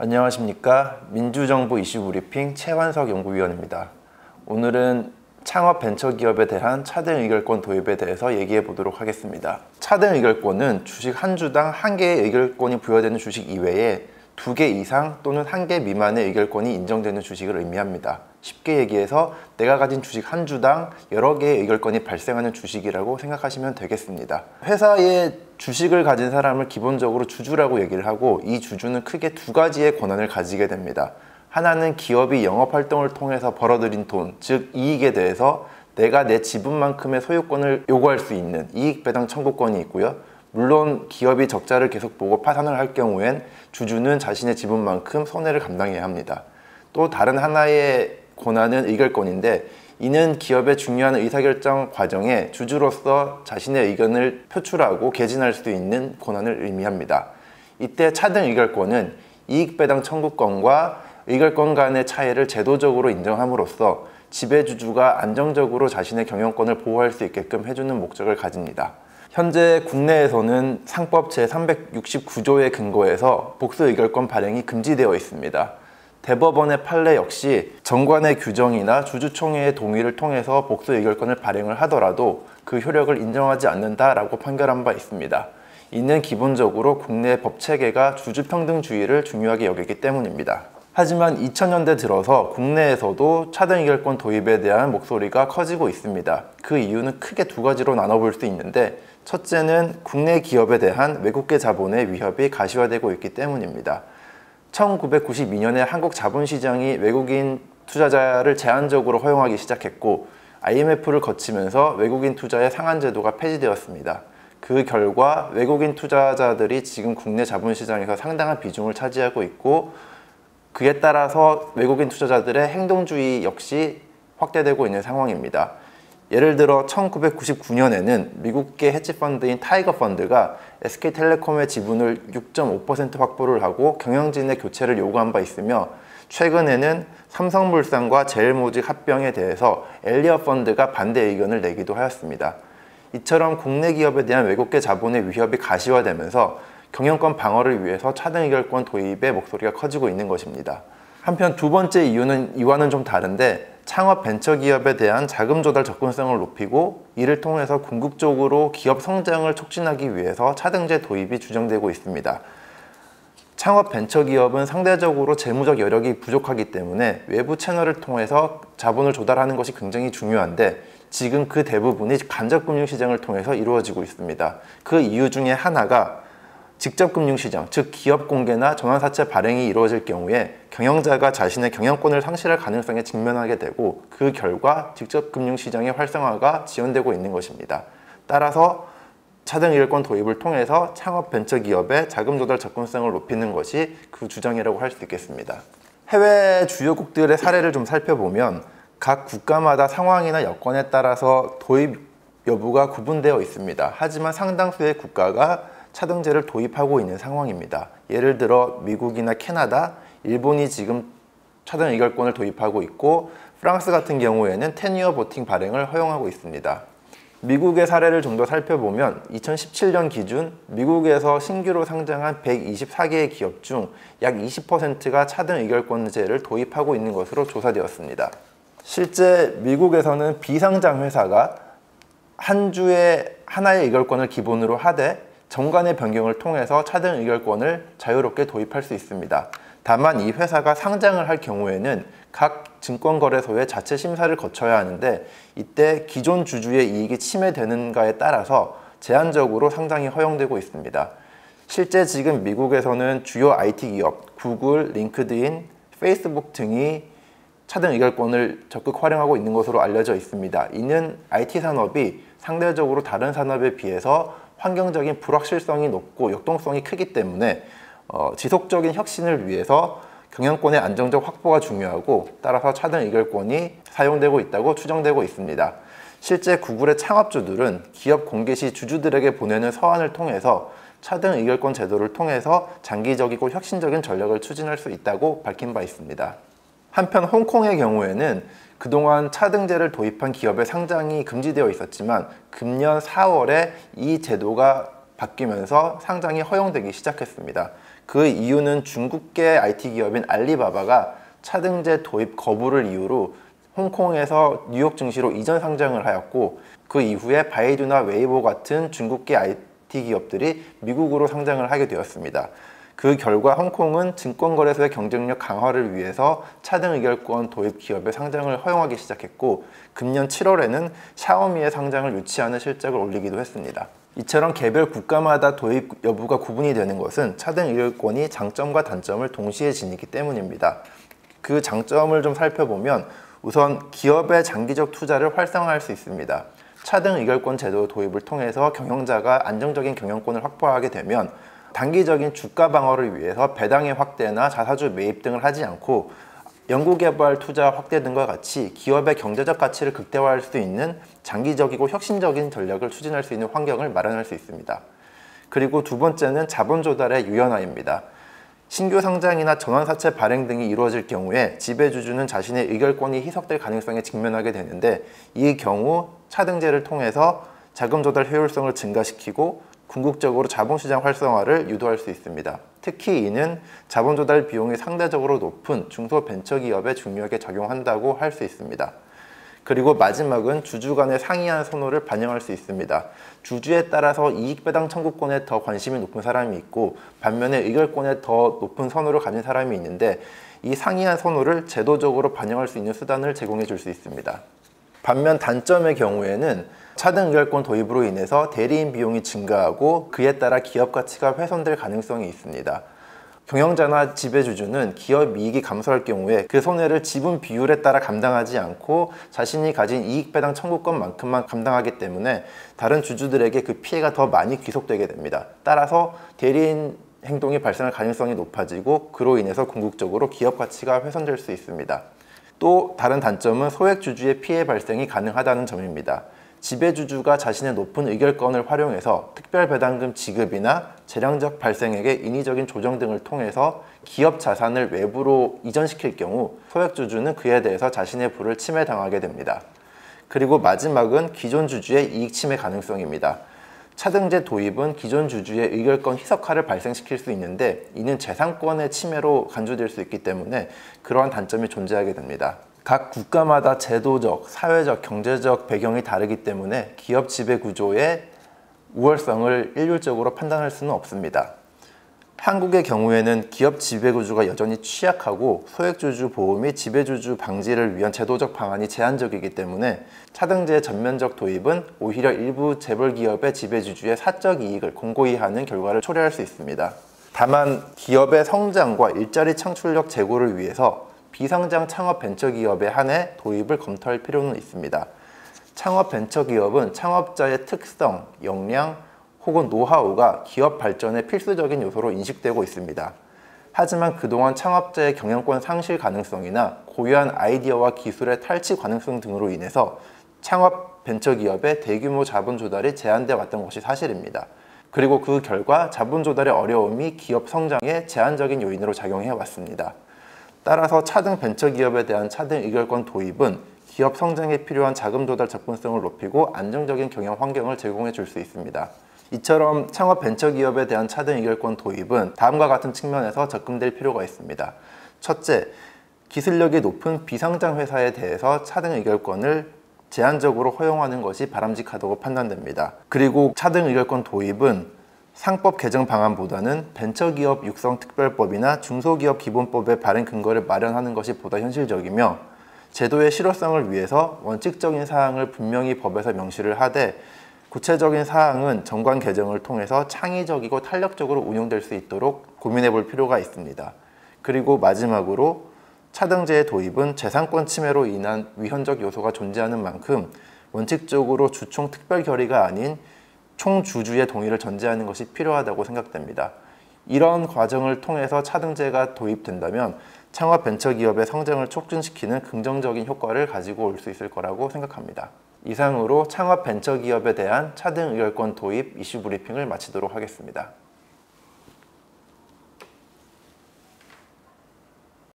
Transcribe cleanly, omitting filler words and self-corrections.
안녕하십니까. 민주정부 이슈 브리핑 최완석 연구위원입니다. 오늘은 창업 벤처기업에 대한 차등 의결권 도입에 대해서 얘기해 보도록 하겠습니다. 차등 의결권은 주식 한 주당 한 개의 의결권이 부여되는 주식 이외에 2개 이상 또는 1개 미만의 의결권이 인정되는 주식을 의미합니다. 쉽게 얘기해서 내가 가진 주식 한 주당 여러 개의 의결권이 발생하는 주식이라고 생각하시면 되겠습니다. 회사에 주식을 가진 사람을 기본적으로 주주라고 얘기를 하고, 이 주주는 크게 2가지의 권한을 가지게 됩니다. 하나는 기업이 영업활동을 통해서 벌어들인 돈, 즉 이익에 대해서 내가 내 지분만큼의 소유권을 요구할 수 있는 이익배당 청구권이 있고요. 물론 기업이 적자를 계속 보고 파산을 할 경우엔 주주는 자신의 지분만큼 손해를 감당해야 합니다. 또 다른 하나의 권한은 의결권인데, 이는 기업의 중요한 의사결정 과정에 주주로서 자신의 의견을 표출하고 개진할 수 있는 권한을 의미합니다. 이때 차등 의결권은 이익배당 청구권과 의결권 간의 차이를 제도적으로 인정함으로써 지배주주가 안정적으로 자신의 경영권을 보호할 수 있게끔 해주는 목적을 가집니다. 현재 국내에서는 상법 제369조에 근거해서 복수 의결권 발행이 금지되어 있습니다. 대법원의 판례 역시 정관의 규정이나 주주총회의 동의를 통해서 복수 의결권을 발행을 하더라도 그 효력을 인정하지 않는다라고 판결한 바 있습니다. 이는 기본적으로 국내 법체계가 주주평등주의를 중요하게 여기기 때문입니다. 하지만 2000년대 들어서 국내에서도 차등 의결권 도입에 대한 목소리가 커지고 있습니다. 그 이유는 크게 2가지로 나눠볼 수 있는데, 첫째는 국내 기업에 대한 외국계 자본의 위협이 가시화되고 있기 때문입니다. 1992년에 한국 자본시장이 외국인 투자자를 제한적으로 허용하기 시작했고, IMF를 거치면서 외국인 투자의 상한제도가 폐지되었습니다. 그 결과 외국인 투자자들이 지금 국내 자본시장에서 상당한 비중을 차지하고 있고, 그에 따라서 외국인 투자자들의 행동주의 역시 확대되고 있는 상황입니다. 예를 들어 1999년에는 미국계 헤지펀드인 타이거펀드가 SK텔레콤의 지분을 6.5% 확보를 하고 경영진의 교체를 요구한 바 있으며, 최근에는 삼성물산과 제일모직 합병에 대해서 엘리엇펀드가 반대 의견을 내기도 하였습니다. 이처럼 국내 기업에 대한 외국계 자본의 위협이 가시화되면서 경영권 방어를 위해서 차등 의결권 도입의 목소리가 커지고 있는 것입니다. 한편 2번째 이유는 이와는 좀 다른데, 창업 벤처기업에 대한 자금 조달 접근성을 높이고 이를 통해서 궁극적으로 기업 성장을 촉진하기 위해서 차등제 도입이 주장되고 있습니다. 창업 벤처기업은 상대적으로 재무적 여력이 부족하기 때문에 외부 채널을 통해서 자본을 조달하는 것이 굉장히 중요한데, 지금 그 대부분이 간접금융시장을 통해서 이루어지고 있습니다. 그 이유 중에 하나가 직접 금융시장, 즉 기업 공개나 전환사채 발행이 이루어질 경우에 경영자가 자신의 경영권을 상실할 가능성에 직면하게 되고, 그 결과 직접 금융시장의 활성화가 지연되고 있는 것입니다. 따라서 차등 의결권 도입을 통해서 창업 벤처기업의 자금 조달 접근성을 높이는 것이 그 주장이라고 할 수 있겠습니다. 해외 주요국들의 사례를 좀 살펴보면 각 국가마다 상황이나 여건에 따라서 도입 여부가 구분되어 있습니다. 하지만 상당수의 국가가 차등제를 도입하고 있는 상황입니다. 예를 들어 미국이나 캐나다, 일본이 지금 차등 의결권을 도입하고 있고, 프랑스 같은 경우에는 10이어 보팅 발행을 허용하고 있습니다. 미국의 사례를 좀 더 살펴보면 2017년 기준 미국에서 신규로 상장한 124개의 기업 중 약 20%가 차등 의결권제를 도입하고 있는 것으로 조사되었습니다. 실제 미국에서는 비상장 회사가 한 주에 하나의 의결권을 기본으로 하되 정관의 변경을 통해서 차등 의결권을 자유롭게 도입할 수 있습니다. 다만 이 회사가 상장을 할 경우에는 각 증권거래소의 자체 심사를 거쳐야 하는데, 이때 기존 주주의 이익이 침해되는가에 따라서 제한적으로 상장이 허용되고 있습니다. 실제 지금 미국에서는 주요 IT 기업, 구글, 링크드인, 페이스북 등이 차등 의결권을 적극 활용하고 있는 것으로 알려져 있습니다. 이는 IT 산업이 상대적으로 다른 산업에 비해서 환경적인 불확실성이 높고 역동성이 크기 때문에 지속적인 혁신을 위해서 경영권의 안정적 확보가 중요하고, 따라서 차등 의결권이 사용되고 있다고 추정되고 있습니다. 실제 구글의 창업주들은 기업 공개 시 주주들에게 보내는 서한을 통해서 차등 의결권 제도를 통해서 장기적이고 혁신적인 전략을 추진할 수 있다고 밝힌 바 있습니다. 한편 홍콩의 경우에는 그동안 차등제를 도입한 기업의 상장이 금지되어 있었지만 금년 4월에 이 제도가 바뀌면서 상장이 허용되기 시작했습니다. 그 이유는 중국계 IT 기업인 알리바바가 차등제 도입 거부를 이유로 홍콩에서 뉴욕 증시로 이전 상장을 하였고, 그 이후에 바이두나 웨이보 같은 중국계 IT 기업들이 미국으로 상장을 하게 되었습니다. 그 결과 홍콩은 증권거래소의 경쟁력 강화를 위해서 차등 의결권 도입 기업의 상장을 허용하기 시작했고, 금년 7월에는 샤오미의 상장을 유치하는 실적을 올리기도 했습니다. 이처럼 개별 국가마다 도입 여부가 구분이 되는 것은 차등 의결권이 장점과 단점을 동시에 지니기 때문입니다. 그 장점을 좀 살펴보면 우선 기업의 장기적 투자를 활성화할 수 있습니다. 차등 의결권 제도 도입을 통해서 경영자가 안정적인 경영권을 확보하게 되면 단기적인 주가 방어를 위해서 배당의 확대나 자사주 매입 등을 하지 않고 연구개발 투자 확대 등과 같이 기업의 경제적 가치를 극대화할 수 있는 장기적이고 혁신적인 전략을 추진할 수 있는 환경을 마련할 수 있습니다. 그리고 두 번째는 자본 조달의 유연화입니다. 신규 상장이나 전환사채 발행 등이 이루어질 경우에 지배주주는 자신의 의결권이 희석될 가능성에 직면하게 되는데, 이 경우 차등제를 통해서 자금 조달 효율성을 증가시키고 궁극적으로 자본시장 활성화를 유도할 수 있습니다. 특히 이는 자본 조달 비용이 상대적으로 높은 중소벤처기업에 중요하게 작용한다고 할 수 있습니다. 그리고 마지막은 주주 간의 상이한 선호를 반영할 수 있습니다. 주주에 따라서 이익배당 청구권에 더 관심이 높은 사람이 있고, 반면에 의결권에 더 높은 선호를 가진 사람이 있는데, 이 상이한 선호를 제도적으로 반영할 수 있는 수단을 제공해 줄 수 있습니다. 반면 단점의 경우에는 차등 의결권 도입으로 인해서 대리인 비용이 증가하고 그에 따라 기업 가치가 훼손될 가능성이 있습니다. 경영자나 지배주주는 기업 이익이 감소할 경우에 그 손해를 지분 비율에 따라 감당하지 않고 자신이 가진 이익배당 청구권만큼만 감당하기 때문에 다른 주주들에게 그 피해가 더 많이 귀속되게 됩니다. 따라서 대리인 행동이 발생할 가능성이 높아지고 그로 인해서 궁극적으로 기업 가치가 훼손될 수 있습니다. 또 다른 단점은 소액주주의 피해 발생이 가능하다는 점입니다. 지배주주가 자신의 높은 의결권을 활용해서 특별배당금 지급이나 재량적 발생액의 인위적인 조정 등을 통해서 기업 자산을 외부로 이전시킬 경우 소액주주는 그에 대해서 자신의 부를 침해당하게 됩니다. 그리고 마지막은 기존 주주의 이익 침해 가능성입니다. 차등제 도입은 기존 주주의 의결권 희석화를 발생시킬 수 있는데, 이는 재산권의 침해로 간주될 수 있기 때문에 그러한 단점이 존재하게 됩니다. 각 국가마다 제도적, 사회적, 경제적 배경이 다르기 때문에 기업 지배 구조의 우월성을 일률적으로 판단할 수는 없습니다. 한국의 경우에는 기업 지배 구조가 여전히 취약하고 소액주주 보호 및 지배주주 방지를 위한 제도적 방안이 제한적이기 때문에 차등제의 전면적 도입은 오히려 일부 재벌기업의 지배주주의 사적 이익을 공고히 하는 결과를 초래할 수 있습니다. 다만 기업의 성장과 일자리 창출력 제고를 위해서 비상장 창업 벤처기업에 한해 도입을 검토할 필요는 있습니다. 창업 벤처기업은 창업자의 특성, 역량, 혹은 노하우가 기업 발전의 필수적인 요소로 인식되고 있습니다. 하지만 그동안 창업자의 경영권 상실 가능성이나 고유한 아이디어와 기술의 탈취 가능성 등으로 인해서 창업 벤처기업의 대규모 자본 조달이 제한되어 왔던 것이 사실입니다. 그리고 그 결과 자본 조달의 어려움이 기업 성장에 제한적인 요인으로 작용해 왔습니다. 따라서 차등 벤처기업에 대한 차등 의결권 도입은 기업 성장에 필요한 자금 조달 접근성을 높이고 안정적인 경영 환경을 제공해 줄 수 있습니다. 이처럼 창업 벤처기업에 대한 차등 의결권 도입은 다음과 같은 측면에서 접근될 필요가 있습니다. 첫째, 기술력이 높은 비상장 회사에 대해서 차등 의결권을 제한적으로 허용하는 것이 바람직하다고 판단됩니다. 그리고 차등 의결권 도입은 상법 개정 방안보다는 벤처기업 육성 특별법이나 중소기업 기본법의 발행 근거를 마련하는 것이 보다 현실적이며, 제도의 실효성을 위해서 원칙적인 사항을 분명히 법에서 명시를 하되 구체적인 사항은 정관 개정을 통해서 창의적이고 탄력적으로 운용될 수 있도록 고민해 볼 필요가 있습니다. 그리고 마지막으로 차등제의 도입은 재산권 침해로 인한 위헌적 요소가 존재하는 만큼 원칙적으로 주총 특별 결의가 아닌 총주주의 동의를 전제하는 것이 필요하다고 생각됩니다. 이런 과정을 통해서 차등제가 도입된다면 창업 벤처기업의 성장을 촉진시키는 긍정적인 효과를 가지고 올 수 있을 거라고 생각합니다. 이상으로 창업 벤처기업에 대한 차등 의결권 도입 이슈 브리핑을 마치도록 하겠습니다.